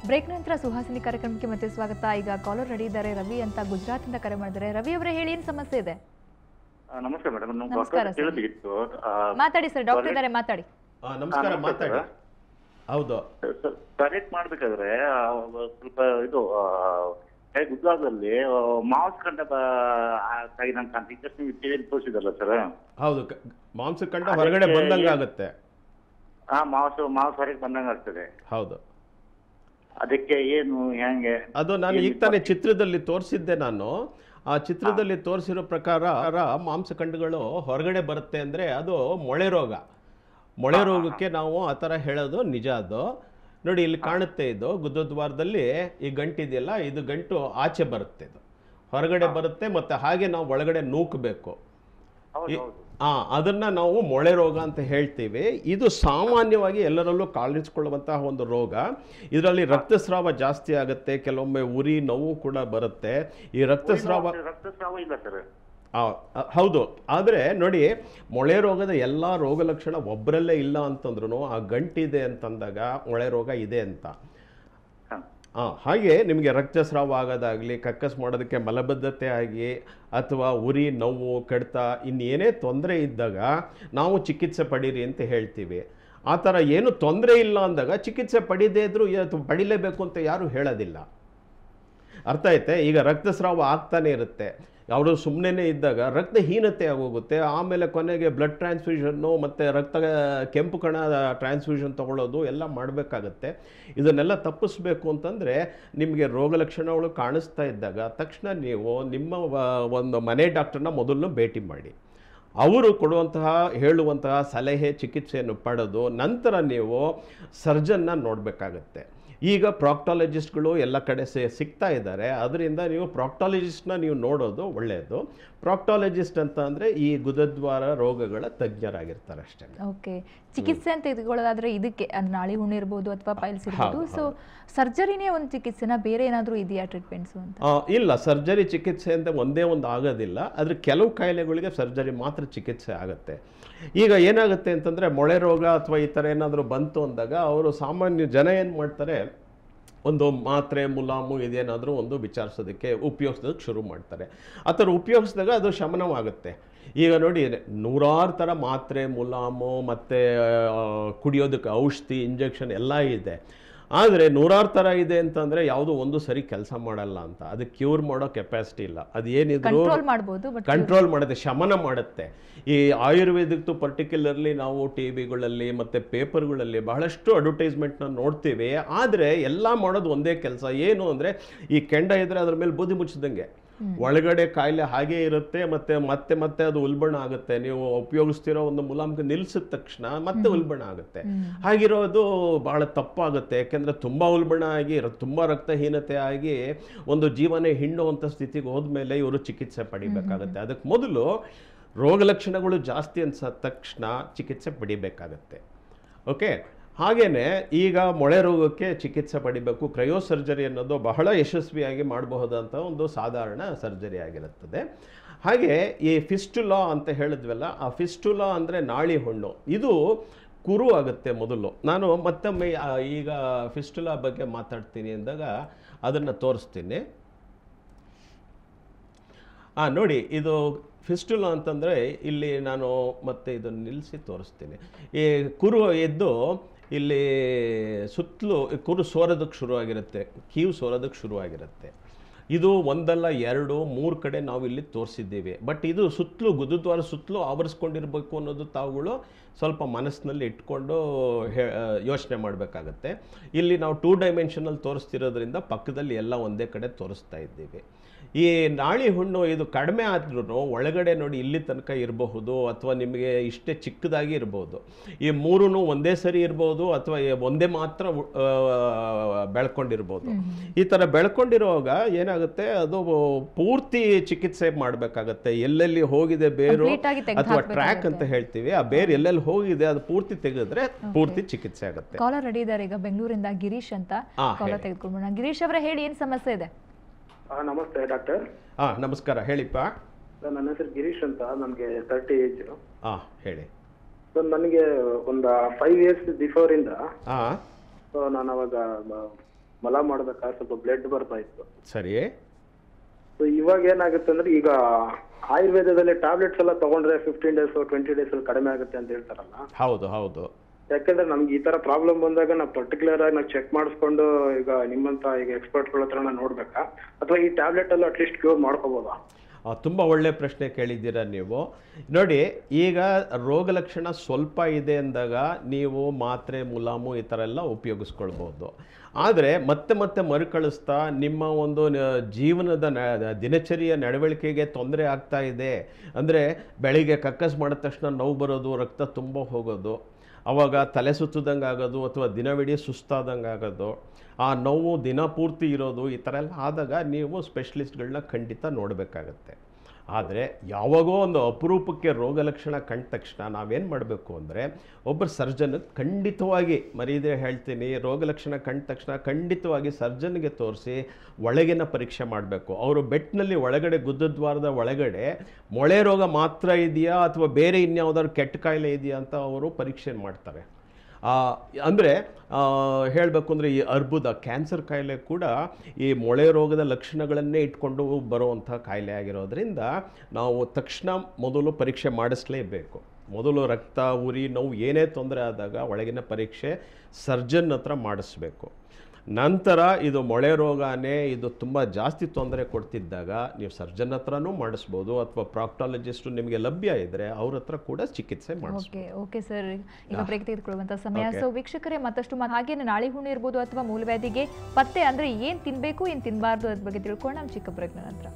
Break ನಂತರ ಸುಹಾಸಿನಿ ಕಾರ್ಯಕ್ರಮಕ್ಕೆ ಮತ್ತೆ ಸ್ವಾಗತ. ಈಗ ಕಾಲರ್ ರೆಡಿ ಇದ್ದಾರೆ, ರವಿ ಅಂತ ಗುಜರಾತ್ ಇಂದ ಕರೆ ಮಾಡಿದ್ದಾರೆ. ರವಿ ಅವರೇ ಹೇಳಿ, ಏನು ಸಮಸ್ಯೆ ಇದೆ? ನಮಸ್ಕಾರ ಮೇಡಮ್. ನಮಸ್ಕಾರ ಸರ್, ಮಾತಾಡಿ ಸರ್, ಡಾಕ್ಟರ್ ಇದ್ದಾರೆ, ಮಾತಾಡಿ. ನಮಸ್ಕಾರ, ಮಾತಾಡಿ. ಹೌದು, ಕರೆಕ್ಟ್ ಮಾಡ್ಬೇಕಾದ್ರೆ ಸ್ವಲ್ಪ ಇದು ಗುಜರಾತ್ನಲ್ಲಿ ಮಾಂಸಖಂಡ ತಾಗಿದಂತ ಟಿವಿಯಲ್ಲಿ ತೋರಿಸಿದಲ್ಲ ಸರ್. ಹೌದು, ಮಾಂಸಖಂಡ ಹೊರಗಡೆ ಬಂದಂಗ ಆಗುತ್ತೆ. ಮಾಂಸ ಹೊರಗೆ ಬಂದಂಗ ಆಗ್ತದೆ. ಹೌದು, ಅದಕ್ಕೆ ಏನು ಹೆಂಗೆ? ಅದು ನಾನು ಈಗ ತಾನೇ ಚಿತ್ರದಲ್ಲಿ ತೋರಿಸಿದ್ದೆ. ನಾನು ಆ ಚಿತ್ರದಲ್ಲಿ ತೋರಿಸಿರೋ ಪ್ರಕಾರ ಮಾಂಸಖಂಡಗಳು ಹೊರಗಡೆ ಬರುತ್ತೆ ಅಂದರೆ ಅದು ಮೊಳೆ ರೋಗ. ಮೊಳೆ ರೋಗಕ್ಕೆ ನಾವು ಆ ಥರ ಹೇಳೋದು ನಿಜ. ಅದು ನೋಡಿ, ಇಲ್ಲಿ ಕಾಣುತ್ತೆ, ಇದು ಗುದದ್ವಾರದಲ್ಲಿ ಈ ಗಂಟಿದೆಯಲ್ಲ, ಇದು ಗಂಟು ಆಚೆ ಬರುತ್ತೆ, ಇದು ಹೊರಗಡೆ ಬರುತ್ತೆ. ಮತ್ತು ಹಾಗೆ ನಾವು ಒಳಗಡೆ ನೂಕಬೇಕು. ಅದನ್ನು ನಾವು ಮೊಳೆ ರೋಗ ಅಂತ ಹೇಳ್ತೀವಿ. ಇದು ಸಾಮಾನ್ಯವಾಗಿ ಎಲ್ಲರಲ್ಲೂ ಕಾಣಿಸ್ಕೊಳ್ಳುವಂತಹ ಒಂದು ರೋಗ. ಇದರಲ್ಲಿ ರಕ್ತಸ್ರಾವ ಜಾಸ್ತಿ ಆಗುತ್ತೆ, ಕೆಲವೊಮ್ಮೆ ಉರಿ ನೋವು ಕೂಡ ಬರುತ್ತೆ. ಈ ರಕ್ತಸ್ರಾವ ಇಲ್ಲ ಸರ್. ಹೌದು, ಆದರೆ ನೋಡಿ, ಮೊಳೆ ರೋಗದ ಎಲ್ಲ ರೋಗ ಲಕ್ಷಣ ಒಬ್ಬರಲ್ಲೇ ಇಲ್ಲ ಅಂತಂದ್ರೂ ಆ ಗಂಟಿದೆ ಅಂತಂದಾಗ ಮೊಳೆ ರೋಗ ಇದೆ ಅಂತ. ಹಾಗೆ ನಿಮಗೆ ರಕ್ತಸ್ರಾವ ಆಗೋದಾಗಲಿ, ಕಕ್ಕಸ್ ಮಾಡೋದಕ್ಕೆ ಮಲಬದ್ಧತೆ ಆಗಿ, ಅಥವಾ ಉರಿ ನೋವು ಕಡಿತ ಇನ್ನೇನೇ ತೊಂದರೆ ಇದ್ದಾಗ ನಾವು ಚಿಕಿತ್ಸೆ ಪಡೀರಿ ಅಂತ ಹೇಳ್ತೀವಿ. ಆ ಥರ ಏನು ತೊಂದರೆ ಇಲ್ಲ ಅಂದಾಗ ಚಿಕಿತ್ಸೆ ಪಡೀದೇ ಇದ್ರೂ ಪಡಿಲೇಬೇಕು ಅಂತ ಯಾರೂ ಹೇಳೋದಿಲ್ಲ. ಅರ್ಥ ಐತೆ? ಈಗ ರಕ್ತಸ್ರಾವ ಆಗ್ತಾನೆ ಇರುತ್ತೆ, ಅವರು ಸುಮ್ಮನೆ ಇದ್ದಾಗ ರಕ್ತಹೀನತೆ ಆಗೋಗುತ್ತೆ. ಆಮೇಲೆ ಕೊನೆಗೆ ಬ್ಲಡ್ ಟ್ರಾನ್ಸ್ಫ್ಯೂಷನ್ನು ಮತ್ತು ಕೆಂಪು ಕಣ ಟ್ರಾನ್ಸ್ಫ್ಯೂಷನ್ ತೊಗೊಳ್ಳೋದು ಎಲ್ಲ ಮಾಡಬೇಕಾಗತ್ತೆ. ಇದನ್ನೆಲ್ಲ ತಪ್ಪಿಸ್ಬೇಕು ಅಂತಂದರೆ ನಿಮಗೆ ರೋಗ ಲಕ್ಷಣಗಳು ಕಾಣಿಸ್ತಾ ಇದ್ದಾಗ ತಕ್ಷಣ ನೀವು ನಿಮ್ಮ ಒಂದು ಮನೆ ಡಾಕ್ಟರ್ನ ಮೊದಲು ಭೇಟಿ ಮಾಡಿ. ಅವರು ಹೇಳುವಂತಹ ಸಲಹೆ ಚಿಕಿತ್ಸೆಯನ್ನು ಪಡೆದು ನಂತರ ನೀವು ಸರ್ಜನ್ನ ನೋಡಬೇಕಾಗತ್ತೆ. ಈಗ ಪ್ರಾಕ್ಟಾಲಜಿಸ್ಟ್ಗಳು ಎಲ್ಲ ಕಡೆ ಸಿಗ್ತಾ ಇದ್ದಾರೆ. ಅದರಿಂದ ನೀವು ಪ್ರಾಕ್ಟಾಲಜಿಸ್ಟ್ನ ನೀವು ನೋಡೋದು ಒಳ್ಳೆಯದು. ಪ್ರಾಕ್ಟಾಲಜಿಸ್ಟ್ ಅಂತ ಅಂದರೆ ಈ ಗುದದ್ವಾರ ರೋಗಗಳ ತಜ್ಞರಾಗಿರ್ತಾರೆ ಅಷ್ಟೇ. ಓಕೆ, ಚಿಕಿತ್ಸೆ ಅಂತ ತೆಗೆದುಕೊಳ್ಳೋದಾದ್ರೆ ಇದಕ್ಕೆ ನಾಳಿ ಹುಣ್ಣು ಇರ್ಬೋದು ಅಥವಾ ಪೈಲ್ಸ್ ಇರ್ಬೋದು. ಸೊ ಸರ್ಜರಿನೇ ಒಂದು ಚಿಕಿತ್ಸೆನ, ಬೇರೆ ಏನಾದರೂ ಇದೆಯಾ ಟ್ರೀಟ್ಮೆಂಟ್ಸು ಅಂತ? ಇಲ್ಲ, ಸರ್ಜರಿ ಚಿಕಿತ್ಸೆ ಅಂತ ಒಂದೇ ಒಂದು ಆಗೋದಿಲ್ಲ. ಆದರೆ ಕೆಲವು ಕಾಯಿಲೆಗಳಿಗೆ ಸರ್ಜರಿ ಮಾತ್ರ ಚಿಕಿತ್ಸೆ ಆಗುತ್ತೆ. ಈಗ ಏನಾಗುತ್ತೆ ಅಂತಂದರೆ, ಮೊಳೆ ರೋಗ ಅಥವಾ ಈ ಥರ ಏನಾದರೂ ಬಂತು ಅಂದಾಗ ಅವರು ಸಾಮಾನ್ಯ ಜನ ಏನು ಮಾಡ್ತಾರೆ, ಒಂದು ಮಾತ್ರೆ ಮುಲಾಮು ಇದೇನಾದರೂ ಒಂದು ವಿಚಾರಿಸೋದಕ್ಕೆ ಉಪಯೋಗಿಸೋದಕ್ಕೆ ಶುರು ಮಾಡ್ತಾರೆ. ಆ ಥರ ಉಪಯೋಗಿಸಿದಾಗ ಅದು ಶಮನವಾಗುತ್ತೆ. ಈಗ ನೋಡಿ, ನೂರಾರು ಥರ ಮಾತ್ರೆ ಮುಲಾಮು ಮತ್ತು ಕುಡಿಯೋದಕ್ಕೆ ಔಷಧಿ ಇಂಜೆಕ್ಷನ್ ಎಲ್ಲ ಇದೆ. ಆದರೆ ನೂರಾರು ಥರ ಇದೆ ಅಂತಂದರೆ ಯಾವುದೋ ಒಂದು ಸರಿ ಕೆಲಸ ಮಾಡಲ್ಲ ಅಂತ. ಅದು ಕ್ಯೂರ್ ಮಾಡೋ ಕೆಪಾಸಿಟಿ ಇಲ್ಲ. ಅದು ಏನಿದ್ರು ಕಂಟ್ರೋಲ್ ಮಾಡುತ್ತೆ, ಶಮನ ಮಾಡುತ್ತೆ. ಈ ಆಯುರ್ವೇದಿಕ್ತು ಪರ್ಟಿಕ್ಯುಲರ್ಲಿ ನಾವು ಟಿ ವಿಗಳಲ್ಲಿ ಮತ್ತು ಪೇಪರ್ಗಳಲ್ಲಿ ಬಹಳಷ್ಟು ಅಡ್ವರ್ಟೈಸ್ಮೆಂಟ್ನ ನೋಡ್ತೀವಿ. ಆದರೆ ಎಲ್ಲ ಮಾಡೋದು ಒಂದೇ ಕೆಲಸ. ಏನು ಅಂದರೆ, ಈ ಕೆಂಡ ಇದ್ದರೆ ಅದ್ರ ಮೇಲೆ ಬೂದಿ ಮುಚ್ಚಿದಂಗೆ ಒಳಗಡೆ ಕಾಯಿಲೆ ಹಾಗೇ ಇರುತ್ತೆ. ಮತ್ತೆ ಮತ್ತೆ ಅದು ಉಲ್ಬಣ ಆಗುತ್ತೆ. ನೀವು ಉಪಯೋಗಿಸ್ತಿರೋ ಒಂದು ಮುಲಾಮ್ಗೆ ನಿಲ್ಲಿಸಿದ ತಕ್ಷಣ ಮತ್ತೆ ಉಲ್ಬಣ ಆಗುತ್ತೆ. ಹಾಗಿರೋದು ಬಹಳ ತಪ್ಪಾಗುತ್ತೆ. ಯಾಕೆಂದರೆ ತುಂಬ ಉಲ್ಬಣ ಆಗಿ ತುಂಬ ರಕ್ತಹೀನತೆ ಆಗಿ ಒಂದು ಜೀವನೇ ಹಿಂಡುವಂಥ ಸ್ಥಿತಿಗೆ ಹೋದ್ಮೇಲೆ ಇವರು ಚಿಕಿತ್ಸೆ ಪಡಿಬೇಕಾಗತ್ತೆ. ಅದಕ್ಕೆ ಮೊದಲು ರೋಗ ಲಕ್ಷಣಗಳು ಜಾಸ್ತಿ ಅನ್ಸಿದ ತಕ್ಷಣ ಚಿಕಿತ್ಸೆ ಪಡಿಬೇಕಾಗತ್ತೆ. ಓಕೆ, ಹಾಗೆಯೇ ಈಗ ಮೊಳೆ ರೋಗಕ್ಕೆ ಚಿಕಿತ್ಸೆ ಪಡಿಬೇಕು. ಕ್ರಯೋ ಸರ್ಜರಿ ಅನ್ನೋದು ಬಹಳ ಯಶಸ್ವಿಯಾಗಿ ಮಾಡಬಹುದಂಥ ಒಂದು ಸಾಧಾರಣ ಸರ್ಜರಿ ಆಗಿರುತ್ತದೆ. ಹಾಗೆ ಈ ಫಿಸ್ಟುಲಾ ಅಂತ ಹೇಳಿದ್ವಲ್ಲ, ಆ ಫಿಸ್ಟುಲಾ ಅಂದರೆ ನಾಳಿ ಹುಣ್ಣು. ಇದು ಕುರು ಆಗುತ್ತೆ ಮೊದಲು. ನಾನು ಮತ್ತೊಮ್ಮೆ ಈಗ ಫಿಸ್ಟುಲಾ ಬಗ್ಗೆ ಮಾತಾಡ್ತೀನಿ ಅಂದಾಗ ಅದನ್ನು ತೋರಿಸ್ತೀನಿ. ನೋಡಿ, ಇದು ಫಿಸ್ಟುಲಾ ಅಂತಂದರೆ ಇಲ್ಲಿ ನಾನು ಮತ್ತೆ ಇದನ್ನು ನಿಲ್ಲಿಸಿ ತೋರಿಸ್ತೀನಿ. ಈ ಕುರು ಎದ್ದು ಇಲ್ಲಿ ಸುತ್ತಲೂ ಕುರು ಸೋರೋದಕ್ಕೆ ಶುರುವಾಗಿರುತ್ತೆ, ಕೀವು ಸೋರೋದಕ್ಕೆ ಶುರುವಾಗಿರುತ್ತೆ. ಇದು ಒಂದಲ್ಲ ಎರಡು ಮೂರು ಕಡೆ ನಾವು ಇಲ್ಲಿ ತೋರಿಸಿದ್ದೀವಿ. ಬಟ್ ಇದು ಸುತ್ತಲೂ ಗುದದ್ವಾರ ಸುತ್ತಲೂ ಆವರಿಸ್ಕೊಂಡಿರಬೇಕು ಅನ್ನೋದು ತಾವುಗಳು ಸ್ವಲ್ಪ ಮನಸ್ಸಿನಲ್ಲಿ ಇಟ್ಕೊಂಡು ಯೋಚನೆ ಮಾಡಬೇಕಾಗತ್ತೆ. ಇಲ್ಲಿ ನಾವು 2 ಡೈಮೆನ್ಷನಲ್ಲಿ ತೋರಿಸ್ತಿರೋದ್ರಿಂದ ಪಕ್ಕದಲ್ಲಿ ಎಲ್ಲ ಒಂದೇ ಕಡೆ ತೋರಿಸ್ತಾ ಇದ್ದೀವಿ. ಈ ನಾಳಿ ಹುಣ್ಣು ಇದು ಕಡಿಮೆ ಆದ್ರೂ ಒಳಗಡೆ ನೋಡಿ ಇಲ್ಲಿ ತನಕ ಇರಬಹುದು, ಅಥವಾ ನಿಮಗೆ ಇಷ್ಟೇ ಚಿಕ್ಕದಾಗಿ ಇರ್ಬೋದು. ಈ ಮೂರೂ ಒಂದೇ ಸರಿ ಇರ್ಬೋದು, ಅಥವಾ ಒಂದೇ ಮಾತ್ರ ಬೆಳ್ಕೊಂಡಿರ್ಬೋದು. ಈ ಥರ ಬೆಳ್ಕೊಂಡಿರುವಾಗ ಏನಾಗುತ್ತೆ, ಅದು ಪೂರ್ತಿ ಚಿಕಿತ್ಸೆ ಮಾಡಬೇಕಾಗತ್ತೆ. ಎಲ್ಲೆಲ್ಲಿ ಹೋಗಿದೆ ಬೇರು ಅಥವಾ ಟ್ರ್ಯಾಕ್ ಅಂತ ಹೇಳ್ತೀವಿ, ಆ ಬೇರು ಎಲ್ಲೆಲ್ಲಿ ಹೋಗಿದೆ ಅದು ಪೂರ್ತಿ ತೆಗೆದ್ರೆ ಪೂರ್ತಿ ಚಿಕಿತ್ಸೆ ಆಗುತ್ತೆ. ಕಾಲರ್ ರೆಡಿ ಇದ್ದಾರೆ ಈಗ ಬೆಂಗಳೂರಿಂದ, ಗಿರೀಶ್ ಅಂತ. ಕಾಲರ್ ತೆಗೆದುಕೊಳ್ಳೋಣ. ಗಿರೀಶ್ ಅವರೇ ಹೇಳಿ, ಏನು ಸಮಸ್ಯೆ ಇದೆ? ನಮಸ್ತೆ ಡಾಕ್ಟರ್. ನಮಸ್ಕಾರ, ಹೇಳಿಪ್ಪ. ನನ್ನ ಹೆಸರು ಗಿರೀಶ್ ಅಂತ, ನನಗೆ 30 ಏಜ್. ಹೇಳಿ. ಸರ್, ನನಗೆ ಒಂದು 5 ಇಯರ್ಸ್ ಬಿಫೋರ್ ಇಂದ ನಾನು ಅವಾಗ ಮಲ ಮಾಡ್ಬೇಕಾದ್ರೆ ಸ್ವಲ್ಪ ಬ್ಲಡ್ ಬರ್ತಾ ಇತ್ತು. ಸರಿ. ಸೊ ಇವಾಗ ಏನಾಗುತ್ತೆ ಅಂದ್ರೆ ಈಗ ಆಯುರ್ವೇದದಲ್ಲಿ ಟ್ಯಾಬ್ಲೆಟ್ಸ್ ಎಲ್ಲ ತಗೊಂಡ್ರೆ 15 days 20 days ಅಲ್ಲಿ ಕಡಿಮೆ ಆಗುತ್ತೆ ಅಂತ ಹೇಳ್ತಾರಲ್ಲ. ಹೌದು ಹೌದು. ಯಾಕಂದ್ರೆ ನಮ್ಗೆ ಈ ತರ ಪ್ರಾಬ್ಲಮ್ ಬಂದಾಗ ನಾವು ಪರ್ಟಿಕ್ಯುಲರ್ ಆಗಿ ನಾವು ಚೆಕ್ ಮಾಡಿಸ್ಕೊಂಡು ಈಗ ನಿಮ್ಮಂತ ಈಗ ಎಕ್ಸ್ಪರ್ಟ್ಗಳ ಹತ್ರ ನೋಡ್ಬೇಕಾ ಅಥವಾ ಈ ಟ್ಯಾಬ್ಲೆಟ್ ಎಲ್ಲ ಅಟ್ಲೀಸ್ಟ್ ಕ್ಯೂರ್ ಮಾಡ್ಕೋಬೋದಾ? ತುಂಬ ಒಳ್ಳೆಯ ಪ್ರಶ್ನೆ ಕೇಳಿದ್ದೀರಾ ನೀವು. ನೋಡಿ, ಈಗ ರೋಗ ಲಕ್ಷಣ ಸ್ವಲ್ಪ ಇದೆ ಅಂದಾಗ ನೀವು ಮಾತ್ರೆ ಮುಲಾಮು ಈ ಥರ ಎಲ್ಲ ಉಪಯೋಗಿಸ್ಕೊಳ್ಬೋದು. ಆದರೆ ಮತ್ತೆ ಮತ್ತೆ ಮರುಕಳಿಸ್ತಾ ನಿಮ್ಮ ಒಂದು ಜೀವನದ ದಿನಚರಿಯ ನಡವಳಿಕೆಗೆ ತೊಂದರೆ ಆಗ್ತಾ ಇದೆ ಅಂದರೆ ಬೆಳಿಗ್ಗೆ ಕಕ್ಕಸ್ ಮಾಡಿದ ತಕ್ಷಣ ನೋವು ಬರೋದು, ರಕ್ತ ತುಂಬ ಹೋಗೋದು, ಆವಾಗ ತಲೆ ಸುತ್ತದಂಗೆ ಆಗೋದು ಅಥವಾ ದಿನವಿಡೀ ಸುಸ್ತಾದಂಗೆ ಆಗೋದು, ಆ ನೋವು ದಿನ ಪೂರ್ತಿ ಇರೋದು, ಈ ಥರ ಎಲ್ಲ ಆದಾಗ ನೀವು ಸ್ಪೆಷಲಿಸ್ಟ್ಗಳನ್ನ ಖಂಡಿತ ನೋಡಬೇಕಾಗತ್ತೆ. ಆದರೆ ಯಾವಾಗೋ ಒಂದು ಅಪರೂಪಕ್ಕೆ ರೋಗ ಲಕ್ಷಣ ಕಂಡ ತಕ್ಷಣ ನಾವೇನು ಮಾಡಬೇಕು ಅಂದರೆ ಒಬ್ಬರು ಸರ್ಜನ್ ಖಂಡಿತವಾಗಿ ಮರೀದೇ ಹೇಳ್ತೀನಿ, ರೋಗ ಲಕ್ಷಣ ಕಂಡ ತಕ್ಷಣ ಖಂಡಿತವಾಗಿ ಸರ್ಜನ್ಗೆ ತೋರಿಸಿ ಒಳಗಿನ ಪರೀಕ್ಷೆ ಮಾಡಬೇಕು. ಅವರು ಬೆಟ್ನಲ್ಲಿ ಒಳಗಡೆ ಗುದ್ದದ್ವಾರದ ಒಳಗಡೆ ಮೊಳೆ ರೋಗ ಮಾತ್ರ ಇದೆಯಾ ಅಥವಾ ಬೇರೆ ಇನ್ಯಾವುದಾದ್ರು ಕೆಟ್ಟ ಕಾಯಿಲೆ ಇದೆಯಾ ಅಂತ ಅವರು ಪರೀಕ್ಷೆ ಮಾಡ್ತಾರೆ. ಅಂದರೆ ಹೇಳಬೇಕು ಅಂದರೆ ಈ ಅರ್ಬುದ ಕ್ಯಾನ್ಸರ್ ಕಾಯಿಲೆ ಕೂಡ ಈ ಮೊಳೆ ರೋಗದ ಲಕ್ಷಣಗಳನ್ನೇ ಇಟ್ಕೊಂಡು ಬರುವಂಥ ಕಾಯಿಲೆ ಆಗಿರೋದ್ರಿಂದ ನಾವು ತಕ್ಷಣ ಮೊದಲು ಪರೀಕ್ಷೆ ಮಾಡಿಸಲೇಬೇಕು. ಮೊದಲು ರಕ್ತ, ಉರಿ, ನೋವು ಏನೇ ತೊಂದರೆ ಆದಾಗ ಒಳಗಿನ ಪರೀಕ್ಷೆ ಸರ್ಜನ್ ಹತ್ರ ಮಾಡಿಸ್ಬೇಕು. ನಂತರ ಇದು ಮೊಳೆ ರೋಗನೇ ಇದು ತುಂಬ ಜಾಸ್ತಿ ತೊಂದರೆ ಕೊಡ್ತಿದ್ದಾಗ ನೀವು ಸರ್ಜನ್ ಹತ್ರನೂ ಮಾಡಿಸ್ಬೋದು ಅಥವಾ ಪ್ರಾಕ್ಟಾಲಜಿಸ್ಟು ನಿಮಗೆ ಲಭ್ಯ ಇದ್ದರೆ ಅವ್ರ ಹತ್ರ ಕೂಡ ಚಿಕಿತ್ಸೆ ಮಾಡಿಸ್ಬೋದು. ಓಕೆ ಸರ್, ಈಗ ಬ್ರೇಕ್ ತೆಗೆದುಕೊಳ್ಳುವಂಥ ಸಮಯ. ಸೊ ವೀಕ್ಷಕರೇ, ಮತ್ತಷ್ಟು ಹಾಗೇನೆ ನಾಳಿ ಹುಣ್ಣು ಇರ್ಬೋದು ಅಥವಾ ಮೂಲವ್ಯಾಧಿಗೆ ಪತ್ತೆ ಅಂದರೆ ಏನು ತಿನ್ನಬೇಕು ಏನು ತಿನ್ನಬಾರ್ದು ಅದ್ರ ಬಗ್ಗೆ ತಿಳ್ಕೊಂಡು ನಮ್ಮ ಚಿಕ್ಕ ಬ್ರೇಕ್ನ ನಂತರ